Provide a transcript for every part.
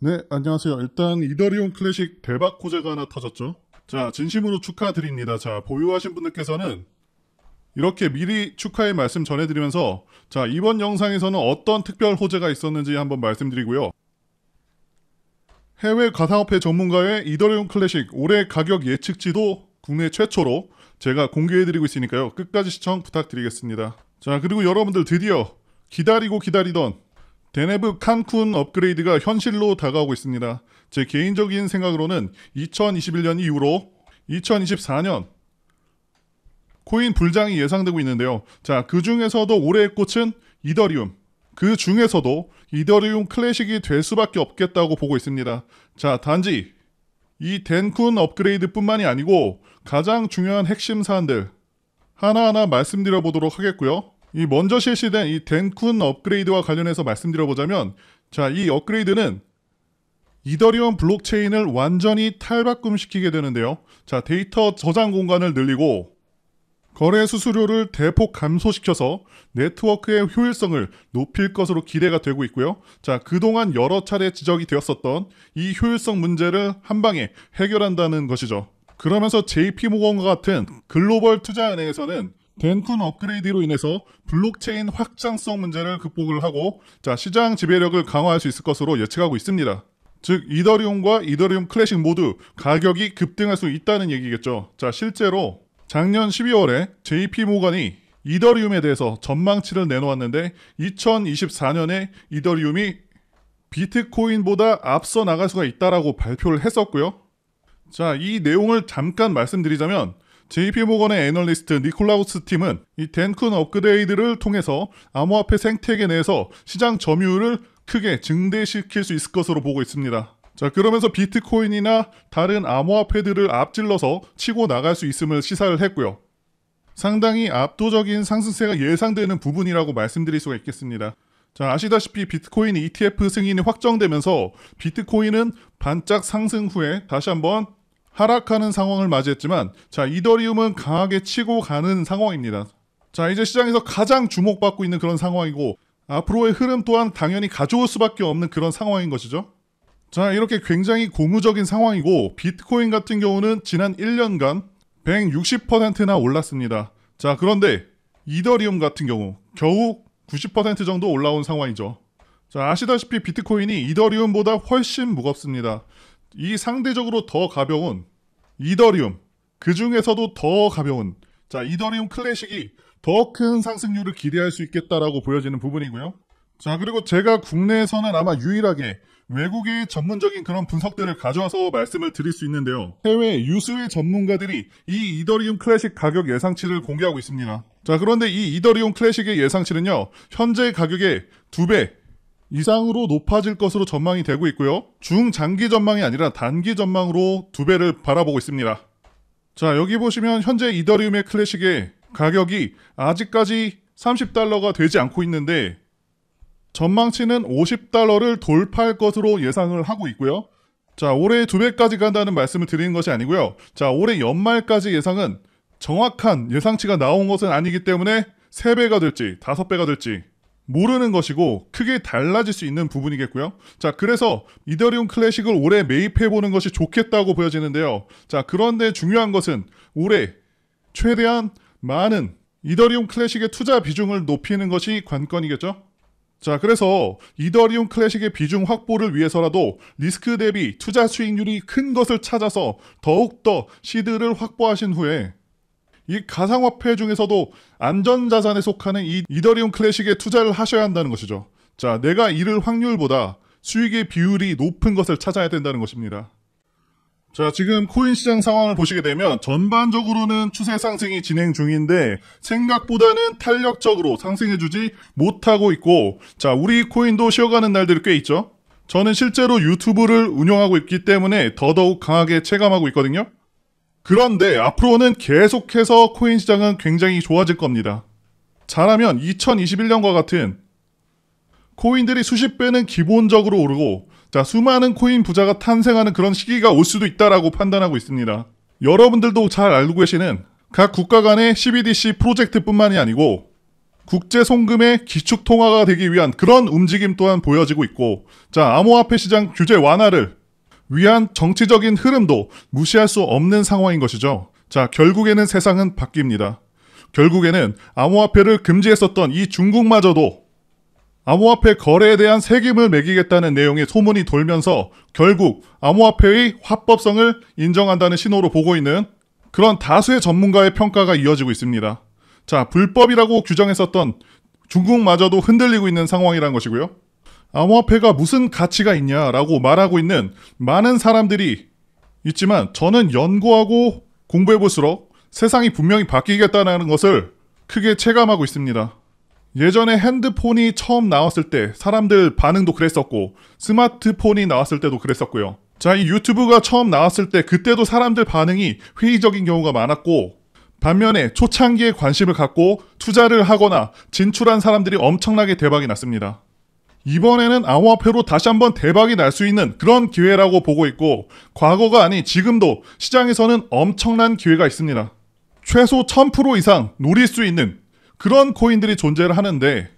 네, 안녕하세요. 일단 이더리움 클래식 대박 호재가 하나 터졌죠. 자, 진심으로 축하드립니다. 자, 보유하신 분들께서는 이렇게 미리 축하의 말씀 전해드리면서 자, 이번 영상에서는 어떤 특별 호재가 있었는지 한번 말씀드리고요. 해외 가상화폐 전문가의 이더리움 클래식 올해 가격 예측치도 국내 최초로 제가 공개해드리고 있으니까요. 끝까지 시청 부탁드리겠습니다. 자, 그리고 여러분들 드디어 기다리고 기다리던 데네브 칸쿤 업그레이드가 현실로 다가오고 있습니다. 제 개인적인 생각으로는 2021년 이후로 2024년 코인 불장이 예상되고 있는데요. 자, 그 중에서도 올해의 꽃은 이더리움. 그 중에서도 이더리움 클래식이 될 수밖에 없겠다고 보고 있습니다. 자, 단지 이 덴쿤 업그레이드 뿐만이 아니고 가장 중요한 핵심 사안들 하나하나 말씀드려 보도록 하겠고요. 이 먼저 실시된 이 덴쿤 업그레이드와 관련해서 말씀드려보자면 자, 이 업그레이드는 이더리움 블록체인을 완전히 탈바꿈시키게 되는데요. 자, 데이터 저장 공간을 늘리고 거래 수수료를 대폭 감소시켜서 네트워크의 효율성을 높일 것으로 기대가 되고 있고요. 자, 그동안 여러 차례 지적이 되었었던 이 효율성 문제를 한 방에 해결한다는 것이죠. 그러면서 JP모건과 같은 글로벌 투자은행에서는 덴쿤 업그레이드로 인해서 블록체인 확장성 문제를 극복을 하고 자, 시장 지배력을 강화할 수 있을 것으로 예측하고 있습니다. 즉 이더리움과 이더리움 클래식 모두 가격이 급등할 수 있다는 얘기겠죠. 자, 실제로 작년 12월에 JP모건이 이더리움에 대해서 전망치를 내놓았는데 2024년에 이더리움이 비트코인보다 앞서 나갈 수가 있다라고 발표를 했었고요. 자, 이 내용을 잠깐 말씀드리자면 JP모건의 애널리스트 니콜라우스 팀은 이 덴쿤 업그레이드를 통해서 암호화폐 생태계 내에서 시장 점유율을 크게 증대시킬 수 있을 것으로 보고 있습니다. 자, 그러면서 비트코인이나 다른 암호화폐들을 앞질러서 치고 나갈 수 있음을 시사를 했고요. 상당히 압도적인 상승세가 예상되는 부분이라고 말씀드릴 수가 있겠습니다. 자, 아시다시피 비트코인 ETF 승인이 확정되면서 비트코인은 반짝 상승 후에 다시 한번 하락하는 상황을 맞이했지만 자, 이더리움은 강하게 치고 가는 상황입니다. 자, 이제 시장에서 가장 주목받고 있는 그런 상황이고 앞으로의 흐름 또한 당연히 가져올 수밖에 없는 그런 상황인 것이죠. 자, 이렇게 굉장히 고무적인 상황이고 비트코인 같은 경우는 지난 1년간 160%나 올랐습니다. 자, 그런데 이더리움 같은 경우 겨우 90% 정도 올라온 상황이죠. 자, 아시다시피 비트코인이 이더리움보다 훨씬 무겁습니다. 이 상대적으로 더 가벼운 이더리움, 그 중에서도 더 가벼운 자, 이더리움 클래식이 더 큰 상승률을 기대할 수 있겠다라고 보여지는 부분이고요. 자, 그리고 제가 국내에서는 아마 유일하게 외국의 전문적인 그런 분석들을 가져와서 말씀을 드릴 수 있는데요. 해외 유수의 전문가들이 이 이더리움 클래식 가격 예상치를 공개하고 있습니다. 자, 그런데 이 이더리움 클래식의 예상치는요, 현재 가격의 2배 이상으로 높아질 것으로 전망이 되고 있고요. 중장기 전망이 아니라 단기 전망으로 2배를 바라보고 있습니다. 자, 여기 보시면 현재 이더리움의 클래식의 가격이 아직까지 $30가 되지 않고 있는데 전망치는 $50를 돌파할 것으로 예상을 하고 있고요. 자, 올해 2배까지 간다는 말씀을 드리는 것이 아니고요. 자, 올해 연말까지 예상은 정확한 예상치가 나온 것은 아니기 때문에 3배가 될지 5배가 될지 모르는 것이고 크게 달라질 수 있는 부분이겠고요. 자, 그래서 이더리움 클래식을 올해 매입해보는 것이 좋겠다고 보여지는데요. 자, 그런데 중요한 것은 올해 최대한 많은 이더리움 클래식의 투자 비중을 높이는 것이 관건이겠죠. 자, 그래서 이더리움 클래식의 비중 확보를 위해서라도 리스크 대비 투자 수익률이 큰 것을 찾아서 더욱더 시드를 확보하신 후에 이 가상화폐 중에서도 안전자산에 속하는 이 이더리움 클래식에 투자를 하셔야 한다는 것이죠. 자, 내가 잃을 확률보다 수익의 비율이 높은 것을 찾아야 된다는 것입니다. 자, 지금 코인 시장 상황을 보시게 되면 전반적으로는 추세 상승이 진행 중인데 생각보다는 탄력적으로 상승해주지 못하고 있고 자, 우리 코인도 쉬어가는 날들이 꽤 있죠. 저는 실제로 유튜브를 운영하고 있기 때문에 더더욱 강하게 체감하고 있거든요. 그런데 앞으로는 계속해서 코인 시장은 굉장히 좋아질 겁니다. 잘하면 2021년과 같은 코인들이 수십 배는 기본적으로 오르고 자, 수많은 코인 부자가 탄생하는 그런 시기가 올 수도 있다라고 판단하고 있습니다. 여러분들도 잘 알고 계시는 각 국가 간의 CBDC 프로젝트뿐만이 아니고 국제 송금의 기축 통화가 되기 위한 그런 움직임 또한 보여지고 있고, 자, 암호화폐 시장 규제 완화를 위한 정치적인 흐름도 무시할 수 없는 상황인 것이죠. 자, 결국에는 세상은 바뀝니다. 결국에는 암호화폐를 금지했었던 이 중국마저도 암호화폐 거래에 대한 세금을 매기겠다는 내용의 소문이 돌면서 결국 암호화폐의 합법성을 인정한다는 신호로 보고 있는 그런 다수의 전문가의 평가가 이어지고 있습니다. 자, 불법이라고 규정했었던 중국마저도 흔들리고 있는 상황이란 것이고요. 암호화폐가 무슨 가치가 있냐라고 말하고 있는 많은 사람들이 있지만 저는 연구하고 공부해볼수록 세상이 분명히 바뀌겠다는 것을 크게 체감하고 있습니다. 예전에 핸드폰이 처음 나왔을 때 사람들 반응도 그랬었고, 스마트폰이 나왔을 때도 그랬었고요. 자, 이 유튜브가 처음 나왔을 때 그때도 사람들 반응이 회의적인 경우가 많았고, 반면에 초창기에 관심을 갖고 투자를 하거나 진출한 사람들이 엄청나게 대박이 났습니다. 이번에는 암호화폐로 다시 한번 대박이 날 수 있는 그런 기회라고 보고 있고, 과거가 아닌 지금도 시장에서는 엄청난 기회가 있습니다. 최소 1000% 이상 노릴 수 있는 그런 코인들이 존재를 하는데,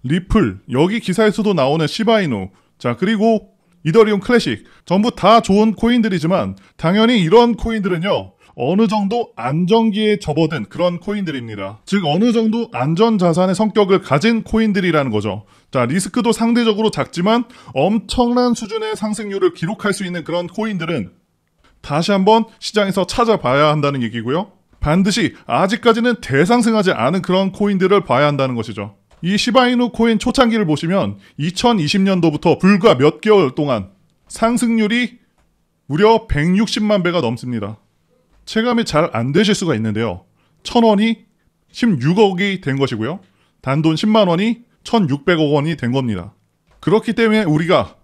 리플, 여기 기사에서도 나오는 시바이누, 자, 그리고 이더리움 클래식, 전부 다 좋은 코인들이지만 당연히 이런 코인들은요, 어느 정도 안정기에 접어든 그런 코인들입니다. 즉 어느 정도 안전자산의 성격을 가진 코인들이라는 거죠. 자, 리스크도 상대적으로 작지만 엄청난 수준의 상승률을 기록할 수 있는 그런 코인들은 다시 한번 시장에서 찾아봐야 한다는 얘기고요. 반드시 아직까지는 대상승하지 않은 그런 코인들을 봐야 한다는 것이죠. 이 시바이누 코인 초창기를 보시면 2020년도부터 불과 몇 개월 동안 상승률이 무려 160만 배가 넘습니다. 체감이 잘 안 되실 수가 있는데요. 1000원이 16억이 된 것이고요. 단돈 10만 원이 1600억 원이 된 겁니다. 그렇기 때문에 우리가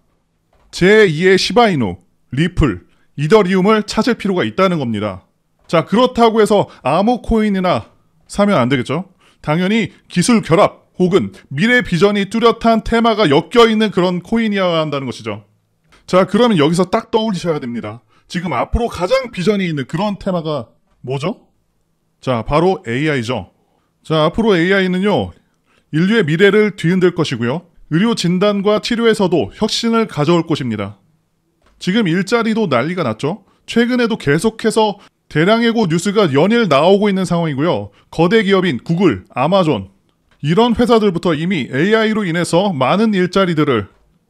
제2의 시바이누, 리플, 이더리움을 찾을 필요가 있다는 겁니다. 자, 그렇다고 해서 아무 코인이나 사면 안 되겠죠? 당연히 기술 결합 혹은 미래 비전이 뚜렷한 테마가 엮여있는 그런 코인이어야 한다는 것이죠. 자, 그러면 여기서 딱 떠올리셔야 됩니다. 지금 앞으로 가장 비전이 있는 그런 테마가 뭐죠? 자, 바로 AI죠. 자, 앞으로 AI는요, 인류의 미래를 뒤흔들 것이고요. 의료 진단과 치료에서도 혁신을 가져올 것입니다. 지금 일자리도 난리가 났죠. 최근에도 계속해서 대량의 뉴스가 연일 나오고 있는 상황이고요. 거대 기업인 구글, 아마존 이런 회사들부터 이미 AI로 인해서 많은 일자리들을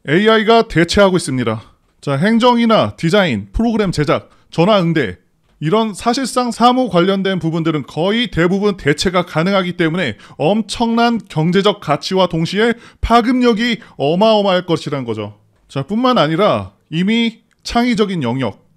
AI가 대체하고 있습니다. 자, 행정이나 디자인, 프로그램 제작, 전화응대 이런 사실상 사무 관련된 부분들은 거의 대부분 대체가 가능하기 때문에 엄청난 경제적 가치와 동시에 파급력이 어마어마할 것이라는 거죠. 자, 뿐만 아니라 이미 창의적인 영역,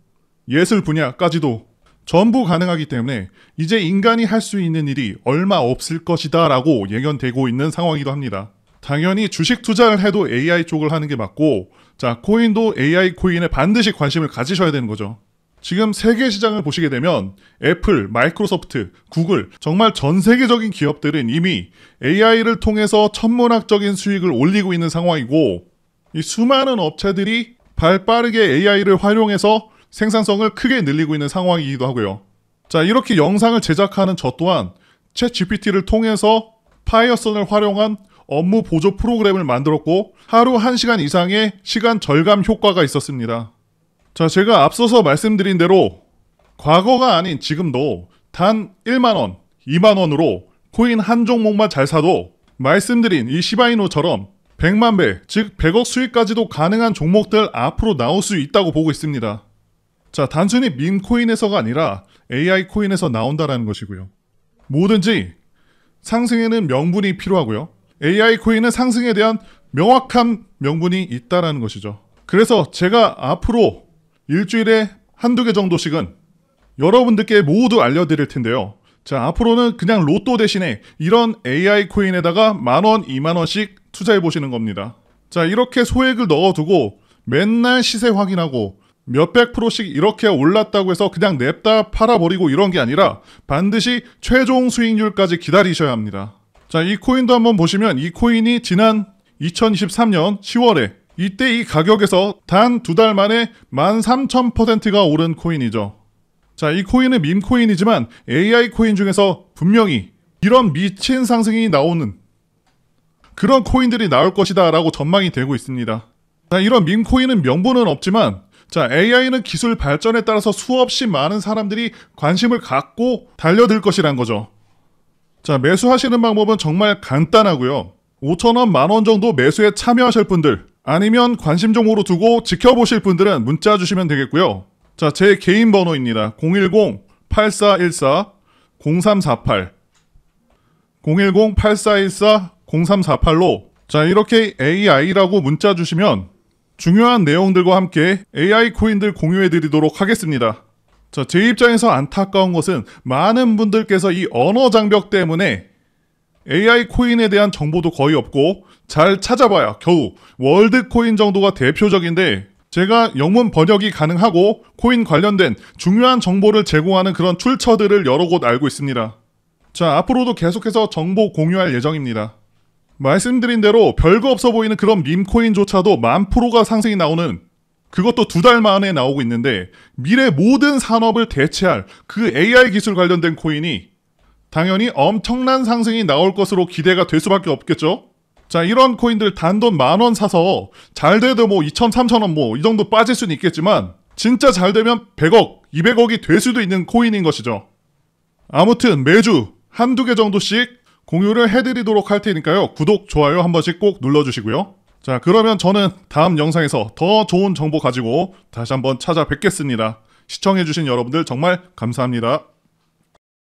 예술 분야까지도 전부 가능하기 때문에 이제 인간이 할 수 있는 일이 얼마 없을 것이다 라고 예견되고 있는 상황이기도 합니다. 당연히 주식 투자를 해도 AI 쪽을 하는 게 맞고, 자, 코인도 AI 코인에 반드시 관심을 가지셔야 되는 거죠. 지금 세계 시장을 보시게 되면 애플, 마이크로소프트, 구글 정말 전 세계적인 기업들은 이미 AI를 통해서 천문학적인 수익을 올리고 있는 상황이고, 이 수많은 업체들이 발빠르게 AI를 활용해서 생산성을 크게 늘리고 있는 상황이기도 하고요. 자, 이렇게 영상을 제작하는 저 또한 챗GPT를 통해서 파이어선을 활용한 업무 보조 프로그램을 만들었고 하루 1시간 이상의 시간 절감 효과가 있었습니다. 자, 제가 앞서서 말씀드린 대로 과거가 아닌 지금도 단 1만원, 2만원으로 코인 한 종목만 잘 사도 말씀드린 이 시바이누처럼 100만 배, 즉 100억 수익까지도 가능한 종목들 앞으로 나올 수 있다고 보고 있습니다. 자, 단순히 밈코인에서가 아니라 AI 코인에서 나온다라는 것이고요. 뭐든지 상승에는 명분이 필요하고요. AI 코인은 상승에 대한 명확한 명분이 있다라는 것이죠. 그래서 제가 앞으로 일주일에 한두 개 정도씩은 여러분들께 모두 알려드릴 텐데요. 자, 앞으로는 그냥 로또 대신에 이런 AI 코인에다가 10,000원, 20,000원씩 투자해보시는 겁니다. 자, 이렇게 소액을 넣어두고 맨날 시세 확인하고 몇백 프로씩 이렇게 올랐다고 해서 그냥 냅다 팔아버리고 이런 게 아니라 반드시 최종 수익률까지 기다리셔야 합니다. 자, 이 코인도 한번 보시면 이 코인이 지난 2023년 10월에 이때 이 가격에서 단 2달 만에 13,000%가 오른 코인이죠. 자, 이 코인은 밈코인이지만 AI 코인 중에서 분명히 이런 미친 상승이 나오는 그런 코인들이 나올 것이다 라고 전망이 되고 있습니다. 자, 이런 밈코인은 명분은 없지만 자, AI는 기술 발전에 따라서 수없이 많은 사람들이 관심을 갖고 달려들 것이란 거죠. 자, 매수하시는 방법은 정말 간단하고요. 5,000원, 만원 정도 매수에 참여하실 분들, 아니면 관심 종목으로 두고 지켜보실 분들은 문자 주시면 되겠고요. 자, 제 개인 번호입니다. 010-8414-0348 010-8414-0348로 자, 이렇게 AI라고 문자 주시면 중요한 내용들과 함께 AI 코인들 공유해 드리도록 하겠습니다. 자, 제 입장에서 안타까운 것은 많은 분들께서 이 언어 장벽 때문에 AI 코인에 대한 정보도 거의 없고 잘 찾아봐야 겨우 월드 코인 정도가 대표적인데 제가 영문 번역이 가능하고 코인 관련된 중요한 정보를 제공하는 그런 출처들을 여러 곳 알고 있습니다. 자, 앞으로도 계속해서 정보 공유할 예정입니다. 말씀드린 대로 별거 없어 보이는 그런 밈코인조차도 10,000%가 상승이 나오는, 그것도 2달 만에 나오고 있는데 미래 모든 산업을 대체할 그 AI 기술 관련된 코인이 당연히 엄청난 상승이 나올 것으로 기대가 될 수밖에 없겠죠. 자, 이런 코인들 단돈 10,000원 사서 잘 돼도 뭐 2,000, 3,000원 뭐 이 정도 빠질 수는 있겠지만 진짜 잘 되면 100억, 200억이 될 수도 있는 코인인 것이죠. 아무튼 매주 한두 개 정도씩 공유를 해드리도록 할 테니까요. 구독, 좋아요 한 번씩 꼭 눌러주시고요. 자, 그러면 저는 다음 영상에서 더 좋은 정보 가지고 다시 한번 찾아뵙겠습니다. 시청해주신 여러분들 정말 감사합니다.